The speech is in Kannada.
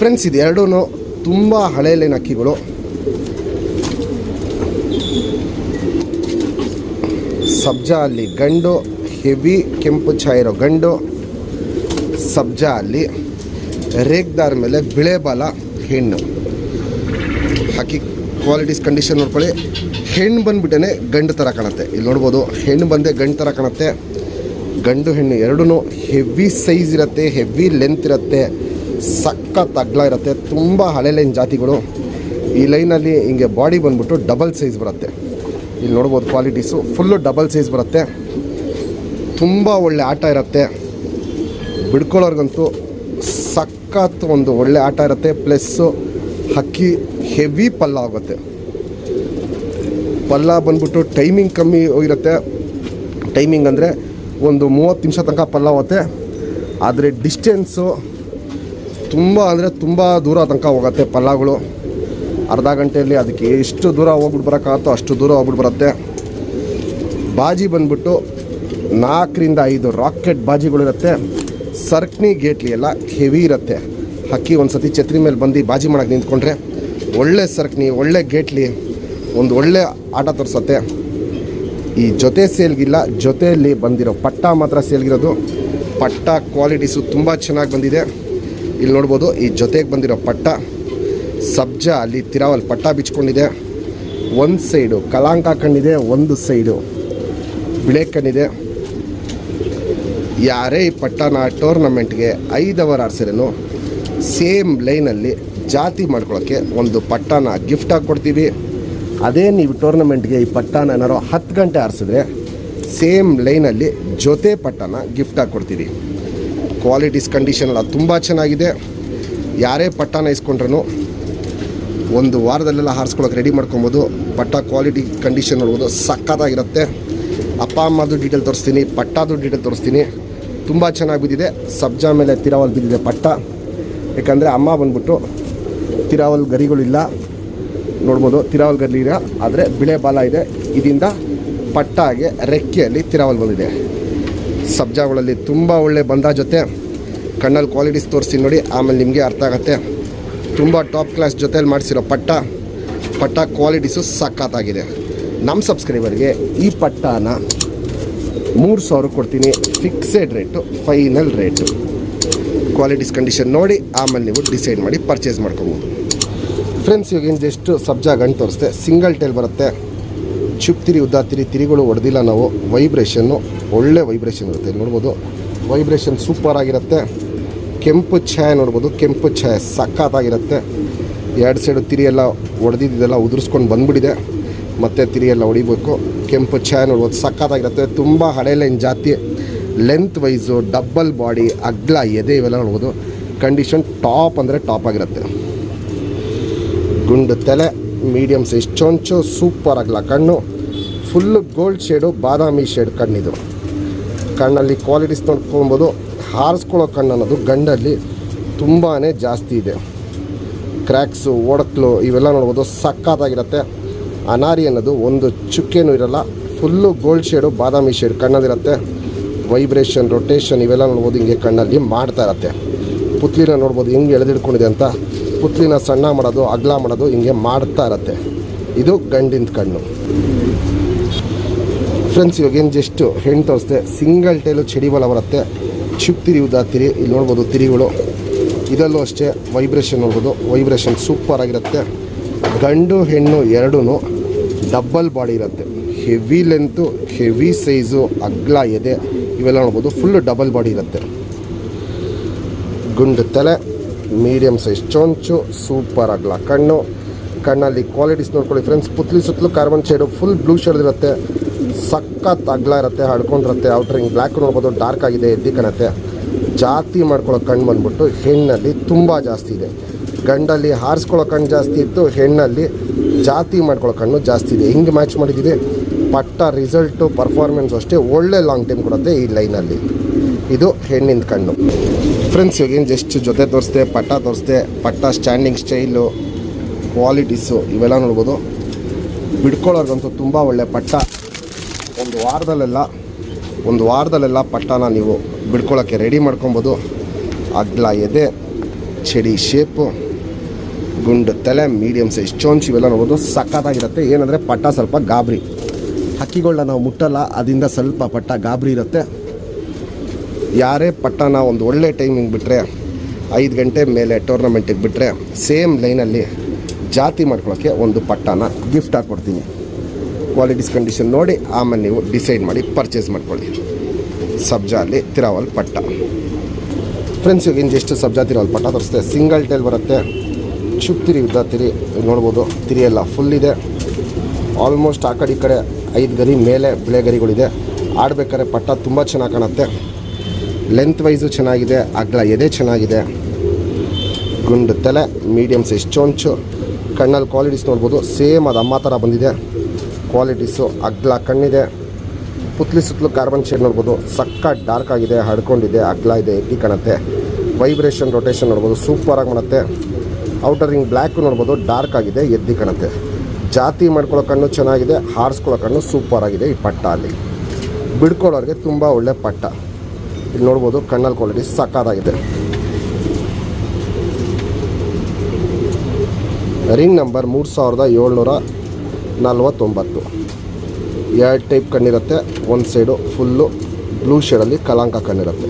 ಫ್ರೆಂಡ್ಸ್ ಇದು ಎರಡೂ ತುಂಬ ಹಳೆ ಲೈನ್ ಅಕ್ಕಿಗಳು. ಸಬ್ಜಾ ಅಲ್ಲಿ ಗಂಡು, ಹೆವಿ ಕೆಂಪು ಛಾಯ ಇರೋ ಗಂಡು. ಸಬ್ಜಾ ಅಲ್ಲಿ ರೇಗ್ದಾರ ಮೇಲೆ ಬಿಳೆ ಬಾಲ ಹೆಣ್ಣು. ಅಕ್ಕಿ ಕ್ವಾಲಿಟೀಸ್ ಕಂಡೀಷನ್ ನೋಡ್ಕೊಳ್ಳಿ. ಹೆಣ್ಣು ಬಂದುಬಿಟ್ಟೇ ಗಂಡು ಥರ ಕಾಣುತ್ತೆ. ಇಲ್ಲಿ ನೋಡ್ಬೋದು, ಹೆಣ್ಣು ಬಂದೇ ಗಂಡು ಥರ ಕಾಣುತ್ತೆ. ಗಂಡು ಹೆಣ್ಣು ಎರಡೂ ಹೆವಿ ಸೈಜ್ ಇರುತ್ತೆ, ಹೆವಿ ಲೆಂತ್ ಇರುತ್ತೆ, ಸಖತ್ ಅಗ್ಲ ಇರುತ್ತೆ. ತುಂಬ ಹಳೆ ಲೈನ್ ಜಾತಿಗಳು. ಈ ಲೈನಲ್ಲಿ ಹಿಂಗೆ ಬಾಡಿ ಬಂದ್ಬಿಟ್ಟು ಡಬಲ್ ಸೈಜ್ ಬರುತ್ತೆ. ಇಲ್ಲಿ ನೋಡ್ಬೋದು ಕ್ವಾಲಿಟೀಸು ಫುಲ್ಲು ಡಬಲ್ ಸೈಜ್ ಬರುತ್ತೆ. ತುಂಬ ಒಳ್ಳೆ ಆಟ ಇರುತ್ತೆ. ಬಿಡ್ಕೊಳ್ಳೋರ್ಗಂತೂ ಸಖತ್ ಒಂದು ಒಳ್ಳೆ ಆಟ ಇರುತ್ತೆ. ಪ್ಲಸ್ಸು ಹಕ್ಕಿ ಹೆವಿ ಪಲ್ಲ ಆಗುತ್ತೆ. ಪಲ್ಲ ಬಂದ್ಬಿಟ್ಟು ಟೈಮಿಂಗ್ ಕಮ್ಮಿ ಇರುತ್ತೆ. ಟೈಮಿಂಗ್ ಅಂದರೆ ಒಂದು 30 ನಿಮಿಷ ತನಕ ಪಲ್ಲ ಹೋಗುತ್ತೆ. ಆದರೆ ಡಿಸ್ಟೆನ್ಸು ತುಂಬ ಅಂದರೆ ತುಂಬ ದೂರ ತನಕ ಹೋಗುತ್ತೆ ಪಲ್ಲಗಳು. ಅರ್ಧ ಗಂಟೆಯಲ್ಲಿ ಅದಕ್ಕೆ ಎಷ್ಟು ದೂರ ಹೋಗ್ಬಿಟ್ಟು ಬರೋಕ್ಕಾಗುತ್ತೋ ಅಷ್ಟು ದೂರ ಹೋಗ್ಬಿಟ್ಟು ಬರುತ್ತೆ. ಬಾಜಿ ಬಂದ್ಬಿಟ್ಟು 4ರಿಂದ 5 ರಾಕೆಟ್ ಬಾಜಿಗಳಿರುತ್ತೆ. ಸರ್ಕ್ನಿ ಗೇಟ್ಲಿ ಎಲ್ಲ ಹೆವಿ ಇರುತ್ತೆ. ಹಕ್ಕಿ ಒಂದು ಸತಿ ಛತ್ರಿ ಮೇಲೆ ಬಂದು ಬಾಜಿ ಮಾಡೋಕ್ಕೆ ನಿಂತ್ಕೊಂಡ್ರೆ ಒಳ್ಳೆ ಸರ್ಕ್ನಿ, ಒಳ್ಳೆ ಗೇಟ್ಲಿ, ಒಂದು ಒಳ್ಳೆ ಆಟ ತೋರಿಸುತ್ತೆ. ಈ ಜೊತೆ ಸೇಲ್ಗಿಲ್ಲ, ಜೊತೆಯಲ್ಲಿ ಬಂದಿರೋ ಪಟ್ಟ ಮಾತ್ರ ಸೇಲ್ಗಿರೋದು. ಪಟ್ಟ ಕ್ವಾಲಿಟೀಸು ತುಂಬ ಚೆನ್ನಾಗಿ ಬಂದಿದೆ. ಇಲ್ಲಿ ನೋಡ್ಬೋದು ಈ ಜೊತೆಗೆ ಬಂದಿರೋ ಪಟ್ಟ. ಸಬ್ಜಾ ಅಲ್ಲಿ ತಿರಾವಲ್ ಪಟ್ಟ ಬಿಚ್ಕೊಂಡಿದೆ. ಒಂದು ಸೈಡು ಕಲಾಂಕ ಕಣ್ಣಿದೆ, ಒಂದು ಸೈಡು ಬಿಳೆ ಕಣ್ಣಿದೆ. ಯಾರೇ ಈ ಪಟ್ಟನ ಟೂರ್ನಮೆಂಟ್ಗೆ 5 ಅವರ್ ಆಡ್ಸಿರೇನು ಸೇಮ್ ಲೈನಲ್ಲಿ ಜಾತಿ ಮಾಡ್ಕೊಳ್ಳೋಕ್ಕೆ ಒಂದು ಪಟ್ಟನ ಗಿಫ್ಟಾಗಿ ಕೊಡ್ತೀವಿ. ಅದೇ ನೀವು ಟೂರ್ನಮೆಂಟ್ಗೆ ಈ ಪಟ್ಟನ ಏನಾರು 10 ಗಂಟೆ ಆರಿಸಿದ್ರೆ ಸೇಮ್ ಲೈನಲ್ಲಿ ಜೊತೆ ಪಟ್ಟನ ಗಿಫ್ಟಾಗಿ ಕೊಡ್ತೀವಿ. ಕ್ವಾಲಿಟೀಸ್ ಕಂಡೀಷನ್ ಎಲ್ಲ ತುಂಬ ಚೆನ್ನಾಗಿದೆ. ಯಾರೇ ಪಟ್ಟನ ಇಸ್ಕೊಂಡ್ರೂ ಒಂದು ವಾರದಲ್ಲೆಲ್ಲ ಹಾರಿಸ್ಕೊಳ್ಳೋಕೆ ರೆಡಿ ಮಾಡ್ಕೊಬೋದು. ಪಟ್ಟ ಕ್ವಾಲಿಟಿ ಕಂಡೀಷನ್ ನೋಡ್ಬೋದು, ಸಖತ್ತಾಗಿರುತ್ತೆ. ಅಪ್ಪ ಅಮ್ಮದು ಡೀಟೇಲ್ ತೋರಿಸ್ತೀನಿ, ಪಟ್ಟದು ಡೀಟೇಲ್ ತೋರಿಸ್ತೀನಿ. ತುಂಬ ಚೆನ್ನಾಗಿ ಬಿದ್ದಿದೆ. ಸಬ್ಜಾ ಮೇಲೆ ತಿರಾವಲ್ ಬಿದ್ದಿದೆ ಪಟ್ಟ. ಯಾಕಂದರೆ ಅಮ್ಮ ಬಂದ್ಬಿಟ್ಟು ತಿರಾವಲ್ ಗರಿಗಳಿಲ್ಲ, ನೋಡ್ಬೋದು ತಿರಾವಲ್ ಗರಿ ಇಲ್ಲ, ಆದರೆ ಬಿಳೆ ಬಾಲ ಇದೆ. ಇದರಿಂದ ಪಟ್ಟಾಗೆ ರೆಕ್ಕೆಯಲ್ಲಿ ತಿರಾವಲ್ ಬಂದಿದೆ. ಸಬ್ಜಾಗಳಲ್ಲಿ ತುಂಬ ಒಳ್ಳೆ ಬಂದ ಜೊತೆ ಕಣ್ಣಲ್ಲಿ ಕ್ವಾಲಿಟೀಸ್ ತೋರಿಸ್ತೀನಿ ನೋಡಿ, ಆಮೇಲೆ ನಿಮಗೆ ಅರ್ಥ ಆಗುತ್ತೆ. ತುಂಬ ಟಾಪ್ ಕ್ಲಾಸ್ ಜೊತೆಯಲ್ಲಿ ಮಾಡಿಸಿರೋ ಪಟ್ಟ ಕ್ವಾಲಿಟೀಸು ಸಖತ್ತಾಗಿದೆ. ನಮ್ಮ ಸಬ್ಸ್ಕ್ರೈಬರ್ಗೆ ಈ ಪಟ್ಟನ 3000 ಕೊಡ್ತೀನಿ. Fixed rate, final rate. Qualities condition ನೋಡಿ ಆಮೇಲೆ ನೀವು ಡಿಸೈಡ್ ಮಾಡಿ ಪರ್ಚೇಸ್ ಮಾಡ್ಕೊಬೋದು. ಫ್ರೆಂಡ್ಸ್ ಇವಾಗ ಜಸ್ಟ್ ಸಬ್ಜಾ ಗಂಟು ತೋರಿಸ್ತೆ. ಸಿಂಗಲ್ ಟೈಲ್ ಬರುತ್ತೆ. ಚುಪ್ ತಿರಿ ಉದ್ದ ತಿರಿಗಳು ಹೊಡೆದಿಲ್ಲ ನಾವು. ವೈಬ್ರೇಷನ್ನು ಒಳ್ಳೆ ವೈಬ್ರೇಷನ್ ಇರುತ್ತೆ. ನೋಡ್ಬೋದು ವೈಬ್ರೇಷನ್ ಸೂಪರ್ ಆಗಿರುತ್ತೆ. ಕೆಂಪು ಛಾಯ ನೋಡ್ಬೋದು, ಕೆಂಪು ಛಾಯ ಸಖತ್ತಾಗಿರುತ್ತೆ. 2 ಸೈಡು ತಿರಿ ಎಲ್ಲ ಹೊಡೆದಿದ್ದೆಲ್ಲ ಉದುರಿಸ್ಕೊಂಡು ಬಂದುಬಿಟ್ಟಿದೆ. ಮತ್ತು ತಿರಿ ಎಲ್ಲ ಹೊಡಿಬೇಕು. ಕೆಂಪು ಛಾಯ ನೋಡ್ಬೋದು, ಸಖತ್ತಾಗಿರುತ್ತೆ. ತುಂಬ ಹಳೆ ಲೈನ್ ಜಾತಿ. ಲೆಂತ್ ವೈಸು, ಡಬ್ಬಲ್ ಬಾಡಿ, ಅಗ್ಲ ಎದೆ ಇವೆಲ್ಲ ನೋಡ್ಬೋದು. ಕಂಡೀಷನ್ ಟಾಪ್ ಅಂದರೆ ಟಾಪ್ ಆಗಿರುತ್ತೆ. ಗುಂಡು ತಲೆ, ಮೀಡಿಯಮ್ ಸೈಜ್ ಚೊಂಚು, ಸೂಪರ್ ಆಗಲ್ಲ ಕಣ್ಣು. ಫುಲ್ಲು ಗೋಲ್ಡ್ ಶೇಡು, ಬಾದಾಮಿ ಶೇಡ್ ಕಣ್ಣಿದು. ಕಣ್ಣಲ್ಲಿ ಕ್ವಾಲಿಟೀಸ್ ನೋಡ್ಕೊಬೋದು. ಹಾರಿಸ್ಕೊಳ್ಳೋ ಕಣ್ಣು ಅನ್ನೋದು ಗಂಡಲ್ಲಿ ತುಂಬಾ ಜಾಸ್ತಿ ಇದೆ. ಕ್ರ್ಯಾಕ್ಸು, ಒಡಕ್ಲು ಇವೆಲ್ಲ ನೋಡ್ಬೋದು, ಸಖತ್ತಾಗಿರುತ್ತೆ. ಅನಾರಿ ಅನ್ನೋದು ಒಂದು ಚುಕ್ಕೆನೂ ಇರಲ್ಲ. ಫುಲ್ಲು ಗೋಲ್ಡ್ ಶೇಡು, ಬಾದಾಮಿ ಶೇಡ್ ಕಣ್ಣದಿರುತ್ತೆ. ವೈಬ್ರೇಷನ್, ರೊಟೇಷನ್ ಇವೆಲ್ಲ ನೋಡ್ಬೋದು ಹಿಂಗೆ ಕಣ್ಣಲ್ಲಿ ಮಾಡ್ತಾ ಇರುತ್ತೆ. ಪುತ್ಲಿನ ನೋಡ್ಬೋದು ಹೆಂಗೆ ಎಳೆದಿಡ್ಕೊಂಡಿದೆ ಅಂತ. ಪುತ್ಲಿನ ಸಣ್ಣ ಮಾಡೋದು, ಅಗ್ಲ ಮಾಡೋದು ಹಿಂಗೆ ಮಾಡ್ತಾ ಇರುತ್ತೆ. ಇದು ಗಂಡಿನ ಕಣ್ಣು. ಫ್ರೆಂಡ್ಸ್ ಇವಾಗ ಜಸ್ಟ್ ಹೆಣ್ಣು ತೋರಿಸ್ದೆ. ಸಿಂಗಲ್ ಟೈಲು ಚಡಿಬಲ ಬರುತ್ತೆ. ಚುಪ್ ತಿರಿ ಉದಾತಿರಿ ಇಲ್ಲಿ ನೋಡ್ಬೋದು ತಿರಿಗಳು. ಇದರಲ್ಲೂ ಅಷ್ಟೇ ವೈಬ್ರೇಷನ್ ನೋಡ್ಬೋದು. ವೈಬ್ರೇಷನ್ ಸೂಪರ್ ಆಗಿರುತ್ತೆ. ಗಂಡು ಹೆಣ್ಣು ಎರಡೂ ಡಬ್ಬಲ್ ಬಾಡಿ ಇರುತ್ತೆ. ಹೆವಿ ಲೆಂತು, ಹೆವಿ ಸೈಜು, ಅಗ್ಲ ಎದೆ ಇವೆಲ್ಲ ನೋಡ್ಬೋದು. ಫುಲ್ಲು ಡಬಲ್ ಬಾಡಿ ಇರುತ್ತೆ. ಗುಂಡು ತಲೆ, ಮೀಡಿಯಮ್ ಸೈಜ್ ಚೊಂಚು, ಸೂಪರ್ ಅಗ್ಲ ಕಣ್ಣು. ಕಣ್ಣಲ್ಲಿ ಕ್ವಾಲಿಟೀಸ್ ನೋಡ್ಕೊಳ್ಳಿ ಫ್ರೆಂಡ್ಸ್. ಪುತ್ಲಿ ಸುತ್ತಲೂ carbon shade, full blue shade ಇರುತ್ತೆ. ಸಖತ್ ಅಗ್ಲ ಇರುತ್ತೆ, ಹಡ್ಕೊಂಡಿರುತ್ತೆ. ಔಟ್ರಿಂಗ್ ಬ್ಲ್ಯಾಕ್ ನೋಡ್ಬೋದು, ಡಾರ್ಕ್ ಆಗಿದೆ, ಎದ್ದಿ ಕಾಣುತ್ತೆ. ಜಾತಿ ಮಾಡ್ಕೊಳ್ಳೋ ಕಣ್ಣು ಬಂದ್ಬಿಟ್ಟು ಹೆಣ್ಣಲ್ಲಿ ತುಂಬ ಜಾಸ್ತಿ ಇದೆ. ಗಂಡಲ್ಲಿ ಹಾರಿಸ್ಕೊಳ್ಳೋ ಕಣ್ಣು ಜಾಸ್ತಿ ಇತ್ತು, ಹೆಣ್ಣಲ್ಲಿ ಜಾತಿ ಮಾಡ್ಕೊಳ್ಳೋ ಕಣ್ಣು ಜಾಸ್ತಿ ಇದೆ. ಹಿಂಗೆ ಮ್ಯಾಚ್ ಮಾಡಿದ್ದೀವಿ. ಪಟ್ಟ ರಿಸಲ್ಟು, ಪರ್ಫಾರ್ಮೆನ್ಸು ಅಷ್ಟೇ ಒಳ್ಳೆ ಲಾಂಗ್ ಟೈಮ್ ಕೊಡುತ್ತೆ ಈ ಲೈನಲ್ಲಿ. ಇದು ಹೆಣ್ಣಿನ ಕಣ್ಣು. ಫ್ರೆಂಡ್ಸ್ ಇವಾಗೇನು ಜಸ್ಟ್ ಜೊತೆ ತೋರಿಸ್ದೆ, ಪಟ್ಟ ತೋರಿಸ್ದೆ. ಪಟ್ಟ ಸ್ಟ್ಯಾಂಡಿಂಗ್ ಸ್ಟೈಲು, ಕ್ವಾಲಿಟೀಸು ಇವೆಲ್ಲ ನೋಡ್ಬೋದು. ಬಿಡ್ಕೊಳ್ಳೋರ್ಗಂತೂ ತುಂಬ ಒಳ್ಳೆ ಪಟ್ಟ. ಒಂದು ವಾರದಲ್ಲೆಲ್ಲ ಪಟ್ಟನ ನೀವು ಬಿಡ್ಕೊಳ್ಳೋಕ್ಕೆ ರೆಡಿ ಮಾಡ್ಕೊಬೋದು. ಅಗ್ಲ ಎದೆ, ಚಡಿ ಶೇಪು, ಗುಂಡು ತಲೆ, ಮೀಡಿಯಮ್ ಸೈಜ್ ಚೋಂಚ್ ಇವೆಲ್ಲ ನೋಡ್ಬೋದು. ಸಖತ್ತಾಗಿರುತ್ತೆ. ಏನಂದರೆ ಪಟ್ಟ ಸ್ವಲ್ಪ ಗಾಬರಿ, ಹಕ್ಕಿಗಳನ್ನ ನಾವು ಮುಟ್ಟಲ್ಲ, ಅದರಿಂದ ಸ್ವಲ್ಪ ಪಟ್ಟ ಗಾಬರಿ ಇರುತ್ತೆ. ಯಾರೇ ಪಟ್ಟನ ಒಂದು ಒಳ್ಳೆ ಟೈಮಿಂಗ್ ಬಿಟ್ಟರೆ 5 ಗಂಟೆ ಮೇಲೆ ಟೂರ್ನಮೆಂಟಿಗೆ ಬಿಟ್ಟರೆ ಸೇಮ್ ಲೈನಲ್ಲಿ ಜಾತಿ ಮಾಡ್ಕೊಳ್ಳೋಕ್ಕೆ ಒಂದು ಪಟ್ಟನ ಗಿಫ್ಟ್ ಹಾಕ್ಕೊಡ್ತೀನಿ. ಕ್ವಾಲಿಟೀಸ್ ಕಂಡೀಷನ್ ನೋಡಿ ಆಮೇಲೆ ನೀವು ಡಿಸೈಡ್ ಮಾಡಿ ಪರ್ಚೇಸ್ ಮಾಡ್ಕೊಳ್ಳಿ. ಸಬ್ಜಾ ಅಲ್ಲಿ ತಿರಾವಲ್ ಪಟ್ಟ. ಫ್ರೆಂಡ್ಸ್, ಇವಾಗ ಇನ್ನು ಎಷ್ಟು ಸಬ್ಜಾ ತಿರಾವಲ್ ಪಟ್ಟ ತೋರಿಸ್ತೆ. ಸಿಂಗಲ್ ಟೈಲ್ ಬರುತ್ತೆ, ಚುಪ್ ತಿರಿ ಉದ್ದ ತಿರಿ ನೋಡ್ಬೋದು. ತಿರಿ ಎಲ್ಲ ಫುಲ್ ಇದೆ. ಆಲ್ಮೋಸ್ಟ್ ಆ ಕಡೆ ಈ ಕಡೆ 5 ಗರಿ ಮೇಲೆ ಬಿಳೆ ಗರಿಗಳಿದೆ. ಆಡಬೇಕಾದ್ರೆ ಪಟ್ಟ ತುಂಬ ಚೆನ್ನಾಗಿ ಕಾಣುತ್ತೆ. ಲೆಂತ್ ವೈಸು ಚೆನ್ನಾಗಿದೆ, ಅಗ್ಲ ಎದೆ ಚೆನ್ನಾಗಿದೆ, ಗುಂಡು ತಲೆ, ಮೀಡಿಯಮ್ ಸೈಜ್ ಚೊಂಚು, ಕಣ್ಣಲ್ಲಿ ಕ್ವಾಲಿಟೀಸ್ ನೋಡ್ಬೋದು. ಸೇಮ್ ಅದು ಅಮ್ಮ ಥರ ಬಂದಿದೆ ಕ್ವಾಲಿಟೀಸು. ಅಗ್ಲ ಕಣ್ಣಿದೆ, ಪುತ್ಲಿ ಸುತ್ತಲೂ ಕಾರ್ಬನ್ ಶೇಡ್ ನೋಡ್ಬೋದು. ಸಕ್ಕ ಡಾರ್ಕ್ ಆಗಿದೆ, ಹಡ್ಕೊಂಡಿದೆ, ಅಗ್ಲ ಇದೆ, ಎಗ್ಗಿ ಕಾಣುತ್ತೆ. ವೈಬ್ರೇಷನ್ ರೊಟೇಷನ್ ನೋಡ್ಬೋದು, ಸೂಪರಾಗಿ ಮಾಡುತ್ತೆ. ಔಟರ್ ರಿಂಗ್ ಬ್ಲ್ಯಾಕು ನೋಡ್ಬೋದು, ಡಾರ್ಕ್ ಆಗಿದೆ, ಎದ್ದಿ ಕಾಣುತ್ತೆ. ಜಾತಿ ಮಾಡ್ಕೊಳ್ಳೋ ಕಣ್ಣು ಚೆನ್ನಾಗಿದೆ, ಹಾರಿಸ್ಕೊಳ್ಳೋ ಕಣ್ಣು ಸೂಪರಾಗಿದೆ. ಈ ಪಟ್ಟ ಅಲ್ಲಿ ಬಿಡ್ಕೊಳ್ಳೋರಿಗೆ ತುಂಬ ಒಳ್ಳೆ ಪಟ್ಟ. ಇಲ್ಲಿ ನೋಡ್ಬೋದು ಕಣ್ಣಲ್ಲಿ ಕ್ವಾಲಿಟಿ ಸಕ್ಕತ್ತಾಗಿದೆ. Ring number 3749. 2 ಟೈಪ್ ಕಣ್ಣಿರುತ್ತೆ. ಒಂದು ಸೈಡು ಫುಲ್ಲು ಬ್ಲೂ ಶೇಡಲ್ಲಿ ಕಲಾಂಕ ಕಣ್ಣಿರುತ್ತೆ.